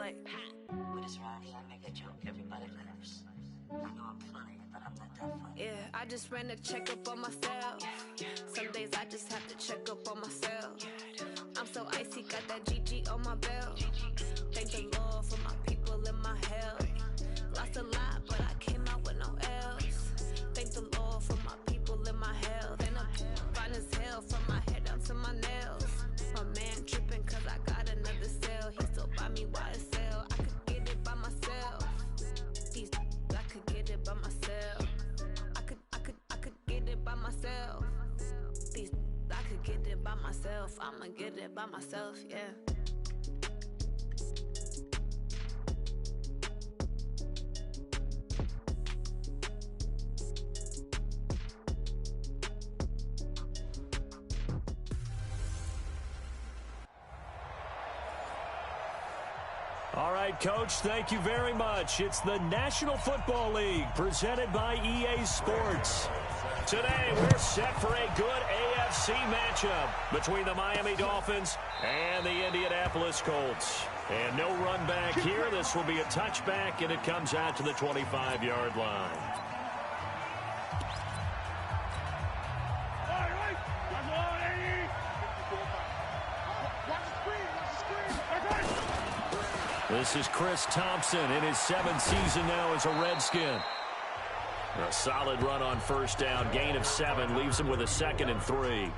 like. With his rhymes, I make a joke, everybody laughs. I know I'm funny, but I'm not that funny. Yeah, I just ran a checkup on myself. Some days I just have to check up on myself. I'm so icy, got that GG on my belt. Thank the Lord for my people and my health. Lost a lot, but I came out with no else. Thank the Lord for my people and my health. And I'm fine as hell from my head down to my nails. My man tripping cause I got another cell. He still buy me YSL. I could get it by myself. These I could get it by myself. I could get it by myself. These I could get it by myself. I'ma get it by myself, yeah. All right, Coach, thank you very much. It's the National Football League presented by EA Sports. Today, we're set for a good AFC matchup between the Miami Dolphins and the Indianapolis Colts. And no run back here. This will be a touchback, and it comes out to the 25-yard line. This is Chris Thompson in his 7th season now as a Redskin. A solid run on first down, gain of 7, leaves him with a 2nd and 3.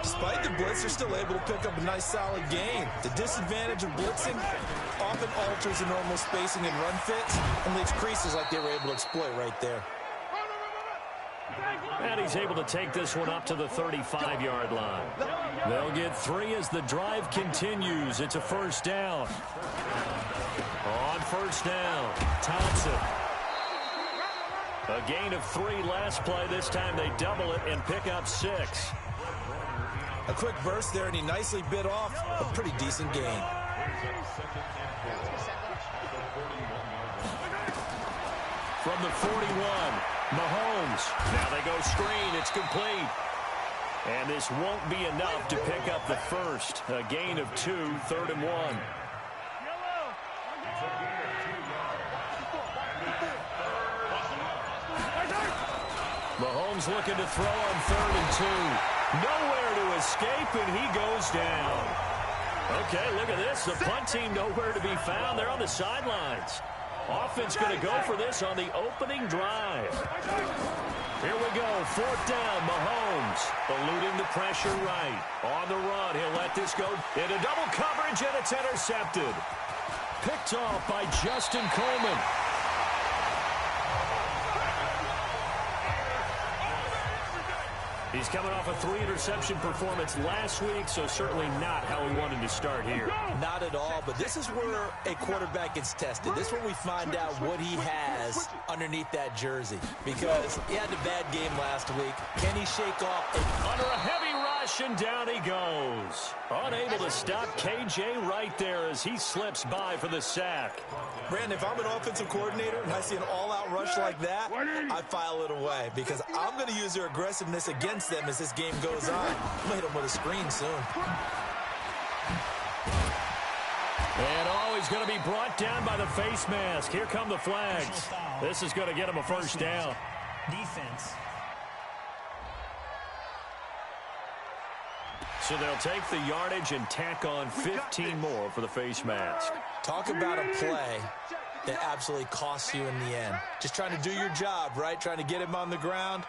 Despite the blitz, they're still able to pick up a nice solid gain. The disadvantage of blitzing often alters the normal spacing and run fits and leaves creases like they were able to exploit right there. And he's able to take this one up to the 35-yard line. They'll get 3 as the drive continues. It's a first down. On first down, Thompson. A gain of 3 last play. This time they double it and pick up 6. A quick burst there, and he nicely bit off a pretty decent gain. From the 41, Mahomes. Now they go screen. It's complete. And this won't be enough to pick up the first. A gain of 2, 3rd and 1. Mahomes looking to throw on 3rd and 2. Nowhere to escape, and he goes down. Okay, look at this. The punt team nowhere to be found. They're on the sidelines. Offense going to go for this on the opening drive. Here we go. 4th down, Mahomes. Eluding the pressure right. On the run, he'll let this go into double coverage, and it's intercepted. Picked off by Justin Coleman. He's coming off a 3-interception performance last week, so certainly not how he wanted to start here. Not at all, but this is where a quarterback gets tested. This is where we find out what he has underneath that jersey. Because he had a bad game last week. Can he shake off under a heavy rush, and down he goes. Unable to stop KJ right there as he slips by for the sack. Brandon, if I'm an offensive coordinator and I see an all-out rush like that, I file it away because I'm going to use their aggressiveness against them as this game goes on. I'm going to hit them with a screen soon. And he's going to be brought down by the face mask. Here come the flags. This is going to get him a first down. Defense. So they'll take the yardage and tack on 15 more for the face mask. Talk about a play that absolutely costs you in the end. Just trying to do your job, right? Trying to get him on the ground.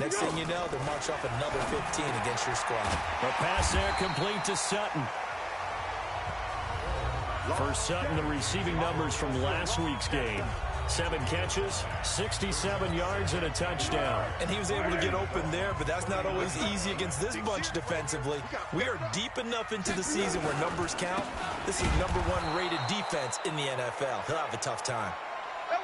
Next thing you know, they'll march off another 15 against your squad. A pass there complete to Sutton. For Sutton, the receiving numbers from last week's game. 7 catches, 67 yards, and a touchdown. And he was able to get open there, but that's not always easy against this bunch defensively. We are deep enough into the season where numbers count. This is #1 rated defense in the NFL. He'll have a tough time.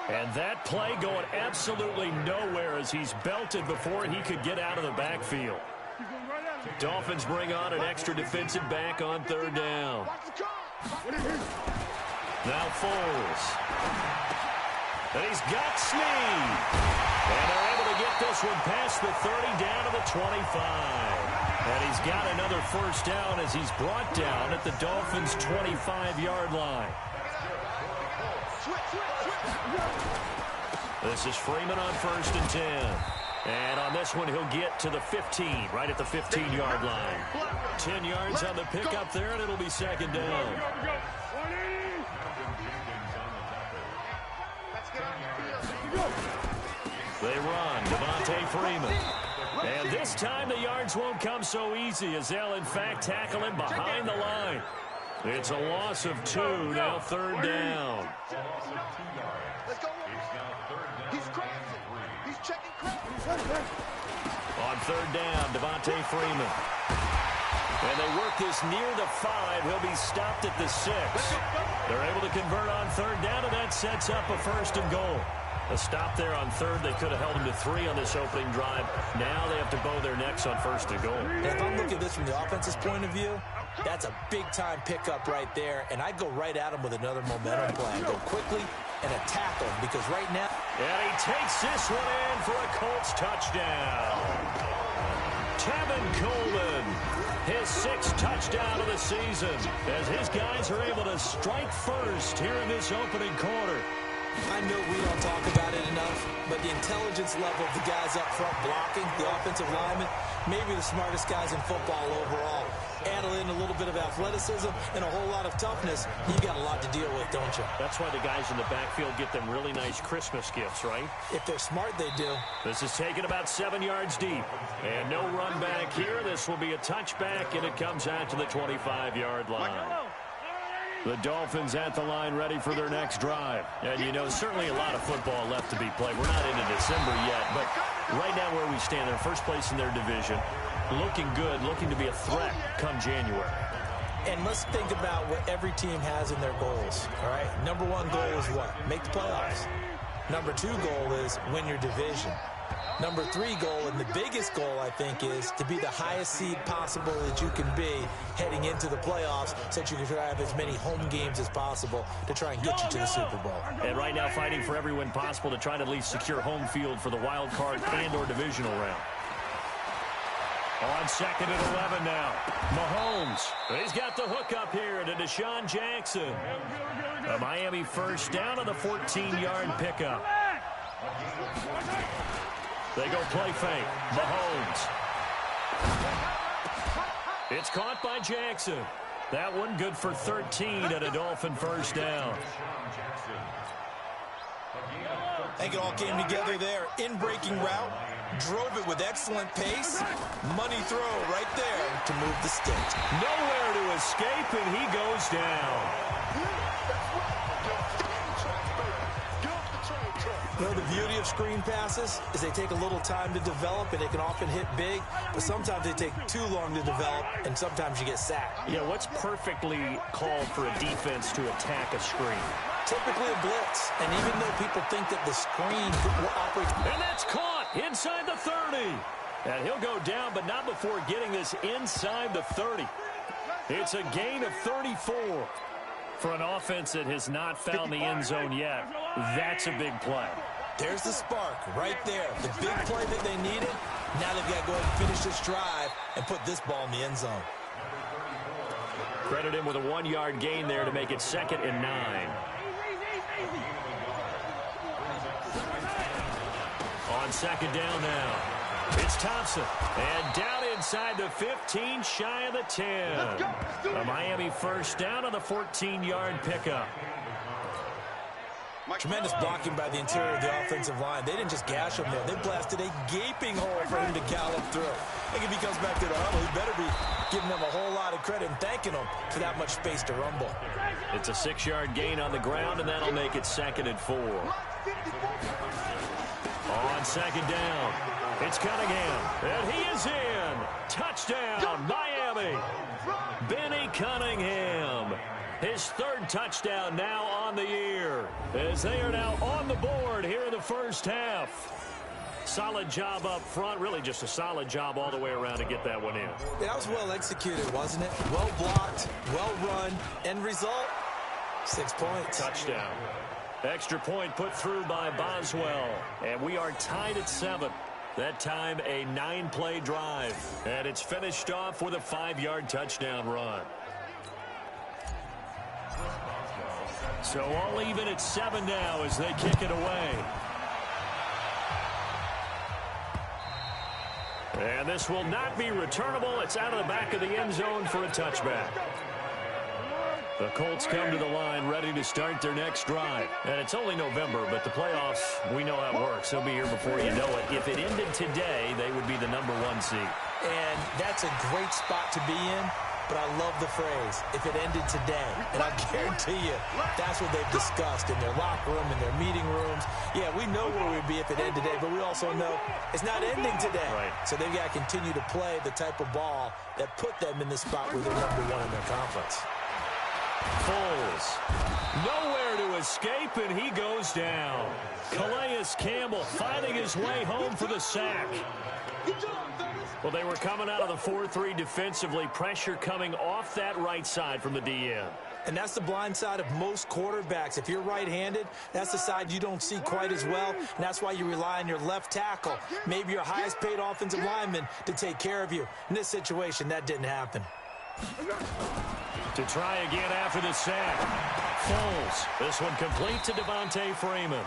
And that play going absolutely nowhere as he's belted before he could get out of the backfield. Dolphins bring on an extra defensive back on 3rd down. Now Foles. And he's got Snead. And they're able to get this one past the 30 down to the 25. And he's got another first down as he's brought down at the Dolphins' 25-yard line. This is Freeman on 1st and 10. And on this one, he'll get to the 15, right at the 15-yard line. 10 yards on the pickup there, and it'll be 2nd down. They run, Devontae Freeman. And this time the yards won't come so easy as they'll, in fact, tackle him behind the line. It's a loss of 2, now 3rd down. Let's go. He's crossing. He's checking crossing. On 3rd down, Devontae Freeman. And they work this near the 5. He'll be stopped at the 6. They're able to convert on 3rd down, and that sets up a 1st and goal. A stop there on 3rd. They could have held him to 3 on this opening drive. Now they have to bow their necks on 1st and goal. And if I'm looking at this from the offense's point of view, that's a big-time pickup right there. And I'd go right at him with another momentum plan. Go quickly and attack him because right now... And he takes this one in for a Colts touchdown. Tevin Coleman, his 6th touchdown of the season, as his guys are able to strike first here in this opening quarter. I know we don't talk about it enough, but the intelligence level of the guys up front blocking, the offensive linemen, maybe the smartest guys in football overall. Add in a little bit of athleticism and a whole lot of toughness, you got a lot to deal with, don't you? That's why the guys in the backfield get them really nice Christmas gifts, right? If they're smart, they do. This is taken about 7 yards deep. And no run back here. This will be a touchback, and it comes out to the 25-yard line. The Dolphins at the line ready for their next drive. And, you know, certainly a lot of football left to be played. We're not into December yet, but right now where we stand, they're first place in their division. Looking good, looking to be a threat come January. And let's think about what every team has in their goals, all right? Number 1 goal is what? Make the playoffs. Number 2 goal is win your division. Number 3 goal, and the biggest goal, I think, is to be the highest seed possible that you can be heading into the playoffs so that you can try to have as many home games as possible to try and get you to the Super Bowl. And right now fighting for every win possible to try to at least secure home field for the wild card and or divisional round. On 2nd and 11 now. Mahomes. He's got the hook up here to Deshaun Jackson. A Miami first down on the 14-yard pickup. They go play fake. Mahomes. It's caught by Jackson. That one good for 13 and a Dolphin first down. I think it all came together there. In-breaking route. Drove it with excellent pace. Money throw right there to move the sticks. Nowhere to escape, and he goes down. You know, the beauty of screen passes is they take a little time to develop, and they can often hit big, but sometimes they take too long to develop, and sometimes you get sacked. Yeah, what's perfectly called for a defense to attack a screen? Typically a blitz, and even though people think that the screen will operate... And that's caught inside the 30. And he'll go down, but not before getting this inside the 30. It's a gain of 34. For an offense that has not found the end zone yet, that's a big play. There's the spark right there. The big play that they needed. Now they've got to go ahead and finish this drive and put this ball in the end zone. Credit him with a 1-yard gain there to make it 2nd and 9. On 2nd down now. It's Thompson. And down inside the 15, shy of the 10. A Miami first down on the 14-yard pickup. Tremendous blocking by the interior of the offensive line. They didn't just gash him there. They blasted a gaping hole for him to gallop through. I think if he comes back to the huddle, he better be giving them a whole lot of credit and thanking them for that much space to rumble. It's a 6-yard gain on the ground, and that'll make it 2nd and 4. On 2nd down, it's Cunningham, and he is in. Touchdown, Miami. Benny Cunningham. His 3rd touchdown now on the year, as they are now on the board here in the first half. Solid job up front, really just a solid job all the way around to get that one in. Yeah, that was well executed, wasn't it? Well blocked, well run, end result, 6 points. Touchdown. Extra point put through by Boswell, and we are tied at 7. That time a 9-play drive. And it's finished off with a 5-yard touchdown run. So all even at 7 now as they kick it away. And this will not be returnable. It's out of the back of the end zone for a touchback. The Colts come to the line ready to start their next drive. And it's only November, but the playoffs, we know how it works. They'll be here before you know it. If it ended today, they would be the #1 seed. And that's a great spot to be in, but I love the phrase, if it ended today. And I guarantee you, that's what they've discussed in their locker room, in their meeting rooms. Yeah, we know where we'd be if it ended today, but we also know it's not ending today. Right. So they've got to continue to play the type of ball that put them in the spot where they're #1 in their conference. Foles, nowhere to escape, and he goes down. Calais Campbell finding his way home for the sack. Well, they were coming out of the 4-3 defensively. Pressure coming off that right side from the DN. And that's the blind side of most quarterbacks. If you're right-handed, that's the side you don't see quite as well. And that's why you rely on your left tackle, maybe your highest-paid offensive lineman, to take care of you. In this situation, that didn't happen. To try again after the sack. Foles. This one complete to Devontae Freeman.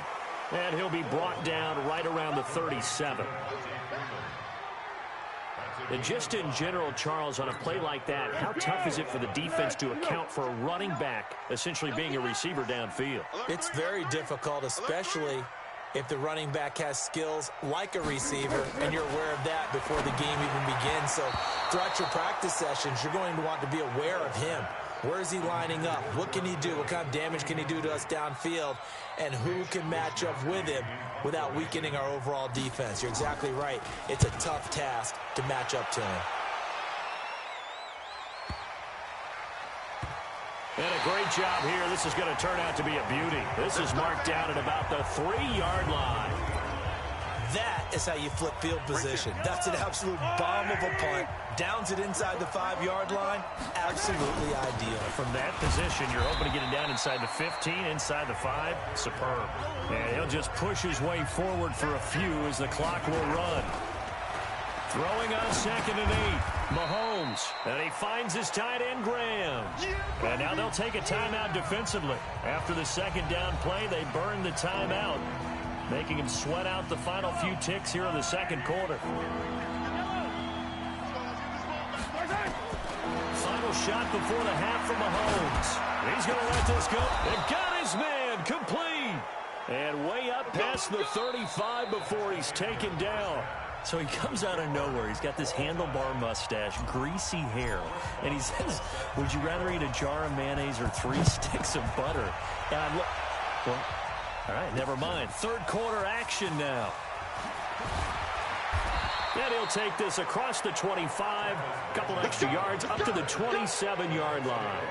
And he'll be brought down right around the 37. And just in general, Charles, on a play like that, how tough is it for the defense to account for a running back essentially being a receiver downfield? It's very difficult, especially if the running back has skills like a receiver, and you're aware of that before the game even begins. So throughout your practice sessions, you're going to want to be aware of him. Where is he lining up? What can he do? What kind of damage can he do to us downfield? And who can match up with him without weakening our overall defense? You're exactly right. It's a tough task to match up to him. And a great job here. This is going to turn out to be a beauty. This is marked down at about the 3-yard line. That is how you flip field position. That's an absolute bomb of a punt. Downs it inside the 5-yard line. Absolutely ideal. From that position, you're hoping to get it down inside the 15, inside the 5. Superb. And he'll just push his way forward for a few as the clock will run. Throwing on 2nd and 8. Mahomes. And he finds his tight end, Graham. And now they'll take a timeout defensively. After the 2nd down play, they burn the timeout, making him sweat out the final few ticks here in the 2nd quarter. Final shot before the half from Mahomes. He's going to let this go. And got his man complete. And way up past the 35 before he's taken down. So he comes out of nowhere. He's got this handlebar mustache, greasy hair. And he says, would you rather eat a jar of mayonnaise or 3 sticks of butter? And I'm like, well, all right, never mind. 3rd quarter action now. And he'll take this across the 25, a couple extra yards up to the 27-yard line.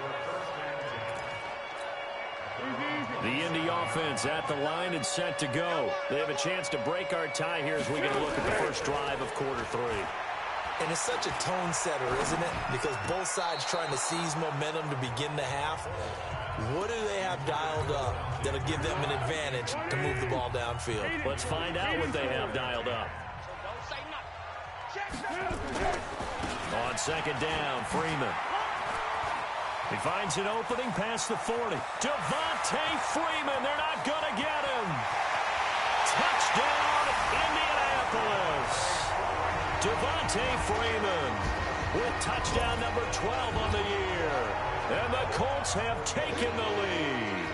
The Indy offense at the line and set to go. They have a chance to break our tie here as we get a look at the first drive of quarter 3. And it's such a tone setter, isn't it? Because both sides trying to seize momentum to begin the half. What do they have dialed up that'll give them an advantage to move the ball downfield? Let's find out what they have dialed up. On 2nd down, Freeman. He finds an opening past the 40. Devontae Freeman, they're not going to get him. Touchdown, Indianapolis. Devontae Freeman with touchdown number 12 on the year. And the Colts have taken the lead.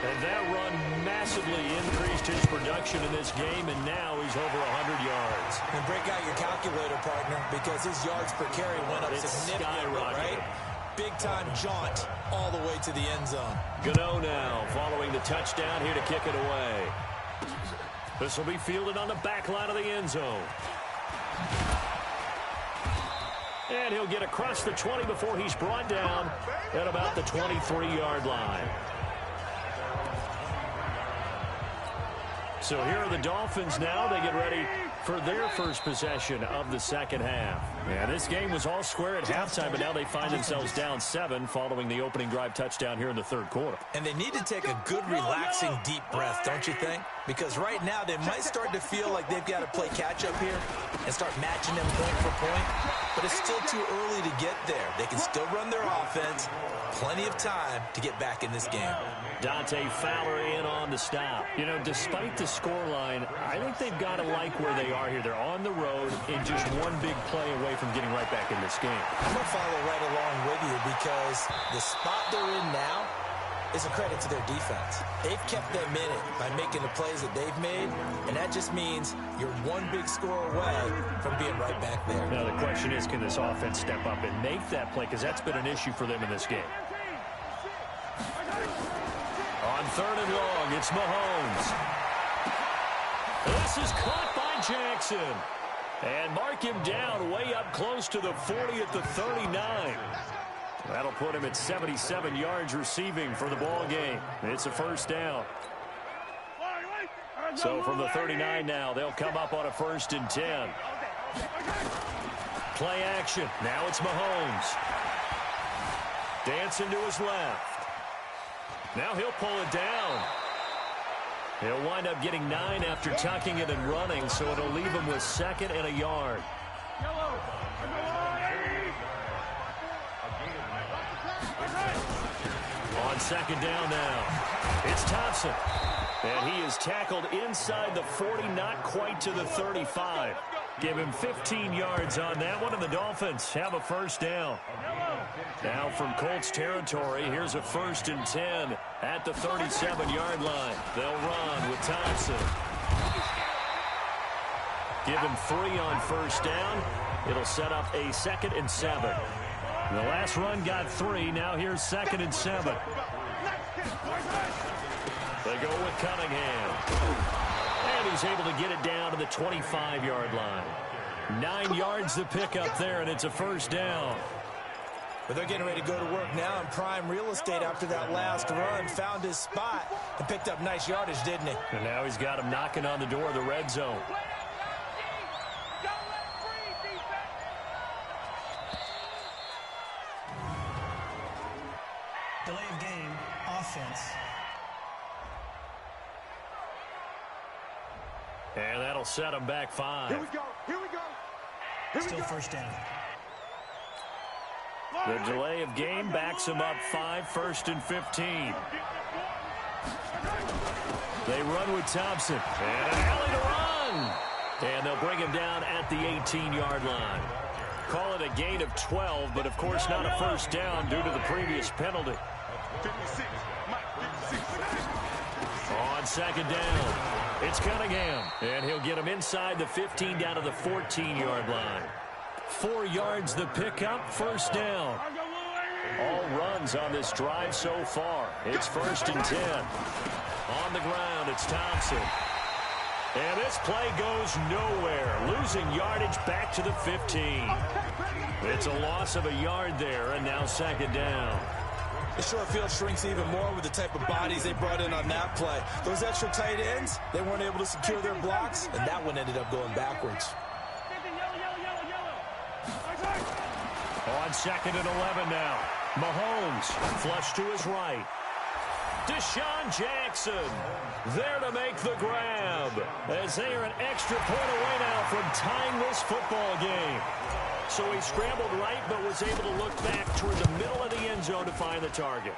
And that run massively increased his production in this game, and now he's over 100 yards. And break out your calculator, partner, because his yards per carry went up significantly, right? Big-time jaunt all the way to the end zone. Gano now following the touchdown here to kick it away. This will be fielded on the back line of the end zone. And he'll get across the 20 before he's brought down at about the 23-yard line. So here are the Dolphins now. They get ready for their first possession of the second half. And this game was all square at halftime, but now they find themselves down 7 following the opening drive touchdown here in the third quarter. And they need to take a good, relaxing, deep breath, don't you think? Because right now they might start to feel like they've got to play catch-up here and start matching them point for point. But it's still too early to get there. They can still run their offense. Plenty of time to get back in this game. Dante Fowler in on the stop. You know, despite the scoreline, I think they've got to like where they are here. They're on the road and just one big play away from getting right back in this game. I'm going to follow right along with you because the spot they're in now is a credit to their defense. They've kept them in it by making the plays that they've made, and that just means you're one big score away from being right back there. Now the question is, can this offense step up and make that play? Because that's been an issue for them in this game. On 3rd and long, it's Mahomes. This is caught by Jackson. And mark him down way up close to the 40 at the 39. That'll put him at 77 yards receiving for the ball game. It's a first down. So from the 39 now, they'll come up on a 1st and 10. Play action. Now it's Mahomes. Dancing to his left. Now he'll pull it down. He'll wind up getting 9 after tucking it and running, so it'll leave him with 2nd and a yard. On 2nd down now, it's Thompson. And he is tackled inside the 40, not quite to the 35. Give him 15 yards on that one, and the Dolphins have a first down. Now from Colts territory, here's a 1st and 10 at the 37-yard line. They'll run with Thompson. Give him 3 on 1st down. It'll set up a 2nd and 7. The last run got 3. Now here's 2nd and 7. They go with Cunningham. And he's able to get it down to the 25-yard line. 9 yards to pick up there, and it's a first down. But they're getting ready to go to work now in prime real estate after that last run. Found his spot and picked up nice yardage, didn't he? And now he's got him knocking on the door of the red zone. Delay of game, offense. And that'll set him back 5. Here we go. Here we go. Here Still we go. first down. The delay of game backs him up 5, 1st and 15. They run with Thompson. And an alley to run. And they'll bring him down at the 18-yard line. Call it a gain of 12, but of course not a first down due to the previous penalty. 56. On 2nd down, it's Cunningham. And he'll get him inside the 15 down to the 14-yard line. 4 yards the pickup, first down. All runs on this drive so far. It's 1st and 10. On the ground, it's Thompson. And this play goes nowhere. Losing yardage back to the 15. It's a loss of a yard there, and now 2nd down. The short field shrinks even more with the type of bodies they brought in on that play. Those extra tight ends, they weren't able to secure their blocks, and that one ended up going backwards. On 2nd and 11 now. Mahomes flush to his right. Deshaun Jackson there to make the grab as they are an extra point away now from tying this football game. So he scrambled right but was able to look back toward the middle of the end zone to find the target.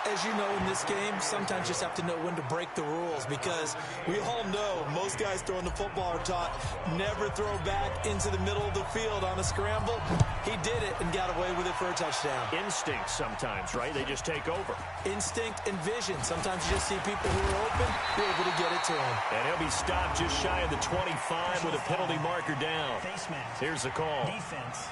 As you know, in this game, sometimes you just have to know when to break the rules because we all know most guys throwing the football are taught never throw back into the middle of the field on a scramble. He did it and got away with it for a touchdown. Instinct sometimes, right? They just take over. Instinct and vision. Sometimes you just see people who are open, you're able to get it to him. And he'll be stopped just shy of the 25 with a penalty marker down. Face mask. Here's the call. Defense.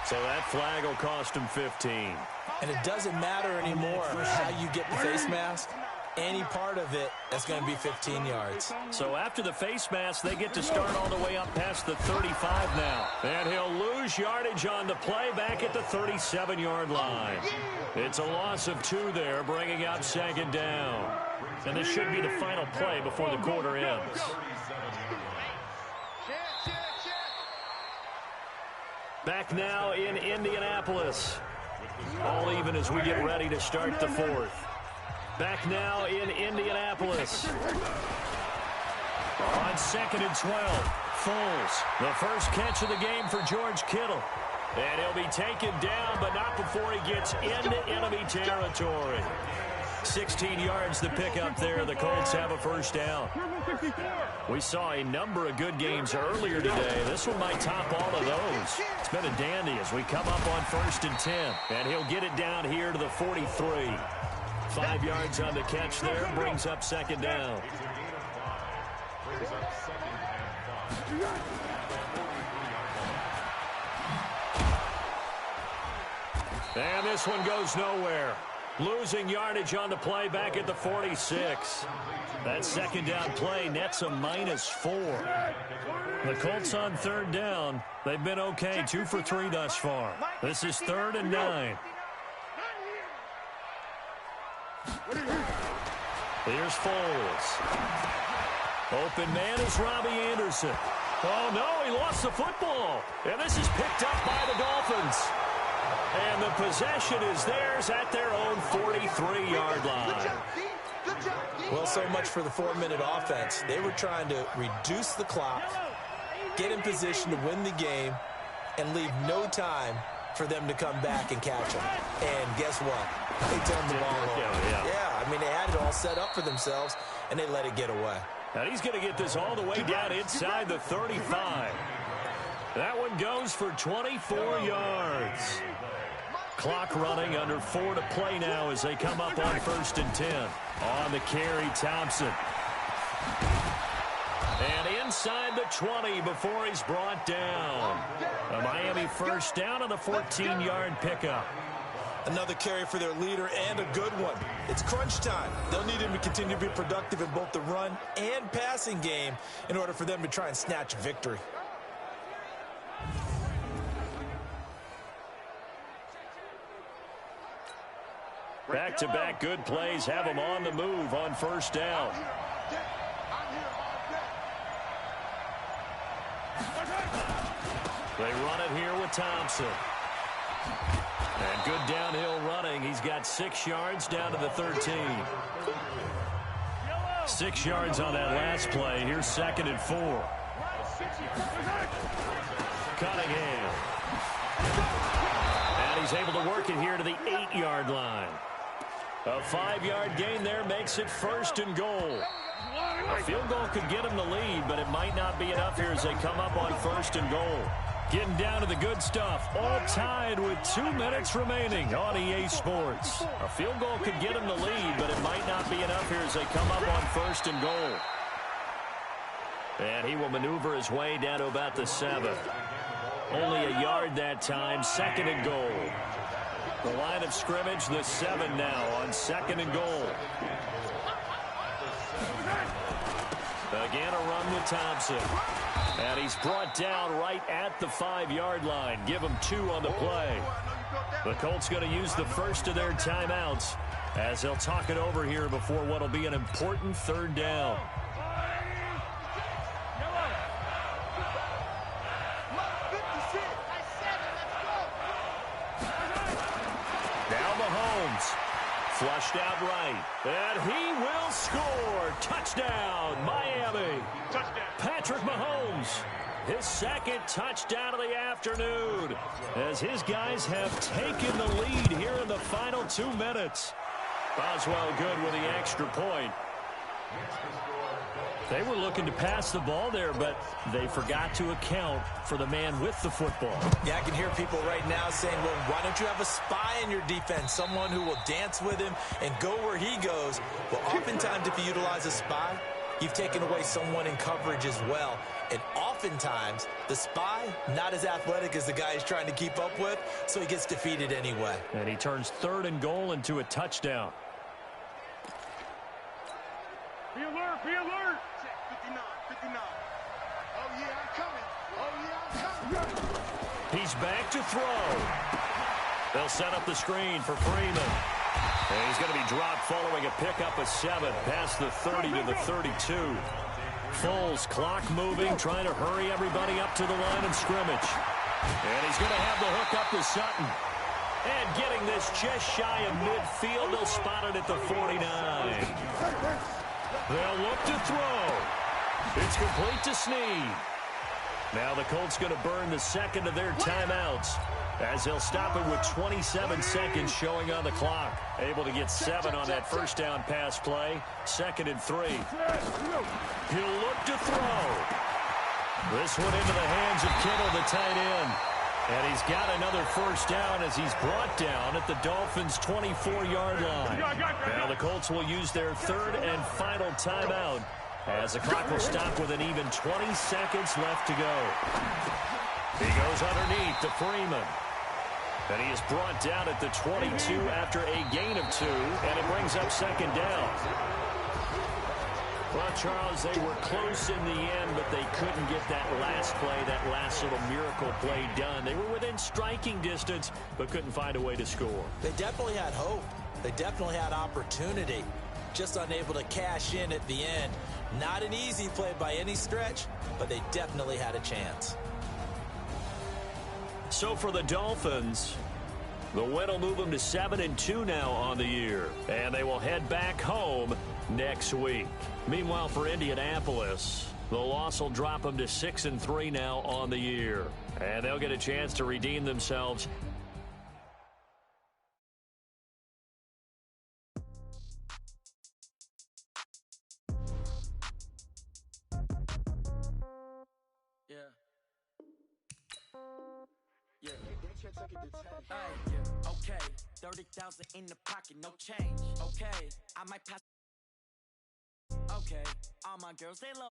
So that flag will cost him 15. And it doesn't matter anymore how you get the face mask. any part of it, that's going to be 15 yards. So after the face mask, they get to start all the way up past the 35 now. And he'll lose yardage on the play back at the 37-yard line. It's a loss of 2 there, bringing up second down. And this should be the final play before the quarter ends. Back now in Indianapolis. All even as we get ready to start the fourth. Back now in Indianapolis. On 2nd and 12. Foles, the first catch of the game for George Kittle. And he'll be taken down, but not before he gets into enemy territory. 16 yards to pick up there. The Colts have a first down. We saw a number of good games earlier today. This one might top all of those. It's been a dandy as we come up on 1st and 10. And he'll get it down here to the 43. 5 yards on the catch there. Brings up second down. And this one goes nowhere. Losing yardage on the play back at the 46. That second down play nets a -4. The Colts on 3rd down. They've been okay, 2 for 3 thus far. This is 3rd and 9. Here's Foles. Open man is Robbie Anderson. Oh, no, he lost the football. And this is picked up by the Dolphins. And the possession is theirs at their own 43-yard line. Well, so much for the 4-minute offense. They were trying to reduce the clock, get in position to win the game, and leave no time for them to come back and catch them. And guess what? They turned the ball over. Yeah, I mean, they had it all set up for themselves, and they let it get away. And he's going to get this all the way down inside the 35. That one goes for 24 yards. Clock running, under 4 to play now as they come up on 1st and 10. On the carry, Thompson. And inside the 20 before he's brought down. A Miami first down on a 14-yard pickup. Another carry for their leader, and a good one. It's crunch time. They'll need him to continue to be productive in both the run and passing game in order for them to try and snatch victory. Back-to-back good plays have them on the move on 1st down. They run it here with Thompson. And good downhill running. He's got 6 yards down to the 13. 6 yards on that last play. Here's 2nd and 4. Cunningham. And he's able to work it here to the 8-yard line. A 5-yard gain there makes it 1st and goal. A field goal could get them the lead, but it might not be enough here as they come up on 1st and goal. Getting down to the good stuff. All tied with 2 minutes remaining on EA Sports. A field goal could get them the lead, but it might not be enough here as they come up on 1st and goal. And he will maneuver his way down to about the 7. Only a yard that time. 2nd and goal. The line of scrimmage, the 7 now on 2nd and goal. Again, a run with Thompson. And he's brought down right at the 5-yard line. Give him 2 on the play. The Colts going to use the first of their timeouts as they'll talk it over here before what will be an important 3rd down. Flushed out right. And he will score. Touchdown, Miami. Touchdown. Patrick Mahomes. His 2nd touchdown of the afternoon. As his guys have taken the lead here in the final 2 minutes. Boswell good with the extra point. They were looking to pass the ball there, but they forgot to account for the man with the football. Yeah, I can hear people right now saying, well, why don't you have a spy in your defense, someone who will dance with him and go where he goes? Well, oftentimes if you utilize a spy, you've taken away someone in coverage as well. And oftentimes, the spy, not as athletic as the guy he's trying to keep up with, so he gets defeated anyway. And he turns 3rd and goal into a touchdown. Be alert, be alert. Check 59, 59. Oh, yeah, I'm coming. Oh, yeah, I'm coming. He's back to throw. They'll set up the screen for Freeman. And he's going to be dropped following a pickup of 7 past the 30 to the 32. Foles, clock moving, trying to hurry everybody up to the line of scrimmage. And he's going to have the hook up to Sutton. And getting this just shy of midfield, they'll spot it at the 49. They'll look to throw. It's complete to Snead. Now the Colts going to burn the second of their timeouts as they'll stop it with 27 seconds showing on the clock. Able to get 7 on that first down pass play. 2nd and 3. He'll look to throw. This one into the hands of Kittle, the tight end. And he's got another first down as he's brought down at the Dolphins' 24-yard line. Now the Colts will use their 3rd and final timeout as the clock will stop with an even 20 seconds left to go. He goes underneath to Freeman. And he is brought down at the 22 after a gain of 2, and it brings up 2nd down. Well, Charles, they were close in the end, but they couldn't get that last play, that last little miracle play done. They were within striking distance, but couldn't find a way to score. They definitely had hope. They definitely had opportunity. Just unable to cash in at the end. Not an easy play by any stretch, but they definitely had a chance. So for the Dolphins, the win will move them to 7-2 now on the year, and they will head back home next week. Meanwhile, for Indianapolis, the loss will drop them to 6-3 now on the year, and they'll get a chance to redeem themselves. Okay, 30,000 in the pocket, no change. Okay, I might pass. Okay, all my girls, they love.